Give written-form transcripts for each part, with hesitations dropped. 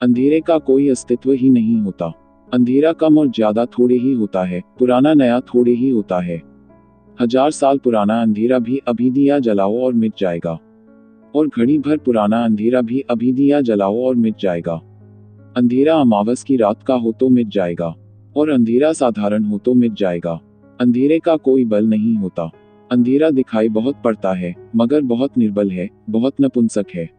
अंधेरे का कोई अस्तित्व ही नहीं होता। अंधेरा कम और ज्यादा थोड़े ही होता है, पुराना नया थोड़े ही होता है। 1000 साल पुराना अंधेरा भी अभी दिया जलाओ और मिट जाएगा, और घड़ी भर पुराना अंधेरा भी अभी दिया जलाओ और मिट जाएगा। अंधेरा अमावस की रात का हो तो मिट जाएगा, और अंधेरा साधारण हो तो मिट जाएगा। अंधेरे का कोई बल नहीं होता। अंधेरा दिखाई बहुत पड़ता है, मगर बहुत निर्बल है, बहुत नपुंसक है।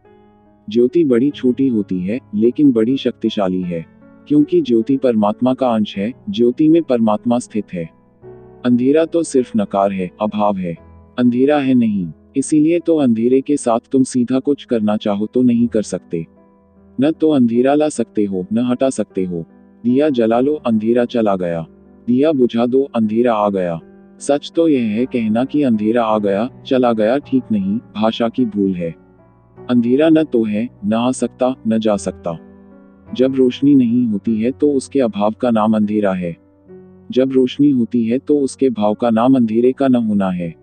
ज्योति बड़ी छोटी होती है, लेकिन बड़ी शक्तिशाली है, क्योंकि ज्योति परमात्मा का अंश है, ज्योति में परमात्मा स्थित है। अंधेरा तो सिर्फ नकार है, अभाव है, अंधेरा है नहीं। इसीलिए तो अंधेरे के साथ तुम सीधा कुछ करना चाहो तो नहीं कर सकते। न तो अंधेरा ला सकते हो, न हटा सकते हो। दिया जला लो, अंधेरा चला गया। दिया बुझा दो, अंधेरा आ गया। सच तो यह है कहना कि अंधेरा आ गया, चला गया ठीक नहीं, भाषा की भूल है। अंधेरा न तो है, न आ सकता, न जा सकता। जब रोशनी नहीं होती है तो उसके अभाव का नाम अंधेरा है। जब रोशनी होती है तो उसके भाव का नाम अंधेरे का न होना है।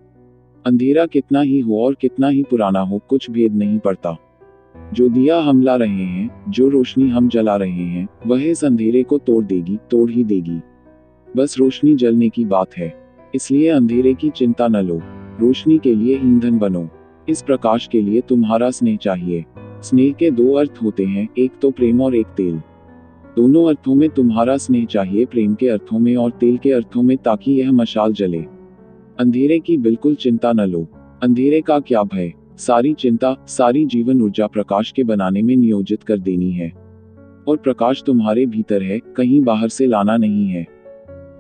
अंधेरा कितना ही हो और कितना ही पुराना हो, कुछ भेद नहीं पड़ता। जो दिया हम ला रहे हैं, जो रोशनी हम जला रहे हैं, वह इस अंधेरे को तोड़ देगी, तोड़ ही देगी। बस रोशनी जलने की बात है। इसलिए अंधेरे की चिंता न लो, रोशनी के लिए ईंधन बनो। इस प्रकाश के लिए तुम्हारा स्नेह चाहिए। स्नेह के दो अर्थ होते हैं, एक तो प्रेम और एक तेल। दोनों अर्थों में तुम्हारा स्नेह चाहिए, प्रेम के अर्थों में और तेल के अर्थों में, ताकि यह मशाल जले। अंधेरे की बिल्कुल चिंता न लो। अंधेरे का क्या भय? सारी चिंता, सारी जीवन ऊर्जा प्रकाश के बनाने में नियोजित कर देनी है। और प्रकाश तुम्हारे भीतर है, कहीं बाहर से लाना नहीं है।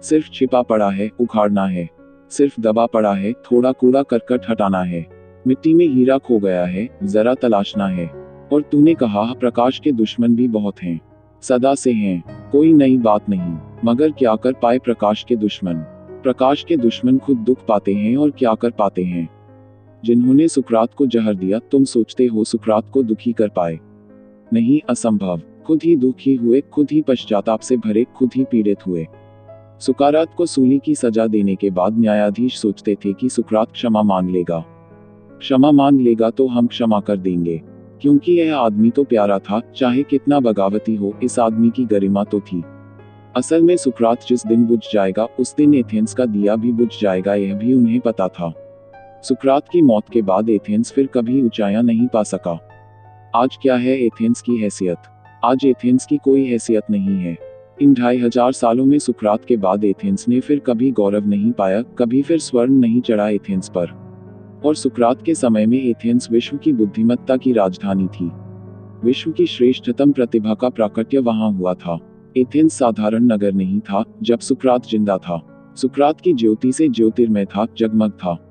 सिर्फ छिपा पड़ा है, उखाड़ना है। सिर्फ दबा पड़ा है, थोड़ा कूड़ा करकट हटाना है। मिट्टी में हीरा खो गया है, जरा तलाशना है। और तूने कहा प्रकाश के दुश्मन भी बहुत हैं, सदा से हैं, कोई नई बात नहीं। मगर क्या कर पाए प्रकाश के दुश्मन? प्रकाश के दुश्मन खुद दुख पाते हैं, और क्या कर पाते हैं? जिन्होंने सुकरात को जहर दिया, तुम सोचते हो सुकरात को दुखी कर पाए? नहीं, असंभव। खुद ही दुखी हुए, खुद ही पश्चाताप से भरे, खुद ही पीड़ित हुए। सुकरात को सूली की सजा देने के बाद न्यायाधीश सोचते थे कि सुकरात क्षमा मांग लेगा। क्षमा मांग लेगा तो हम क्षमा कर देंगे, क्योंकि यह आदमी तो प्यारा था, चाहे कितना बगावती हो, इस आदमी की गरिमा तो थी। असल में सुकरात जिस दिन बुझ जाएगा, उस दिन एथेंस का दिया भी बुझ जाएगा, यह भी उन्हें पता था। सुकरात की मौत के बाद एथेंस फिर कभी ऊंचाइयां नहीं पा सका। आज क्या है एथेंस की हैसियत? आज एथेंस की कोई हैसियत नहीं है। इन 2500 सालों में सुकरात के बाद एथेंस ने फिर कभी गौरव नहीं पाया, कभी फिर स्वर्ण नहीं चढ़ा एथेंस पर। और सुकरात के समय में एथेंस विश्व की बुद्धिमत्ता की राजधानी थी। विश्व की श्रेष्ठतम प्रतिभा का प्राकट्य वहां हुआ था। एथेंस साधारण नगर नहीं था जब सुकरात जिंदा था। सुकरात की ज्योति से ज्योतिर्मय था, जगमग था।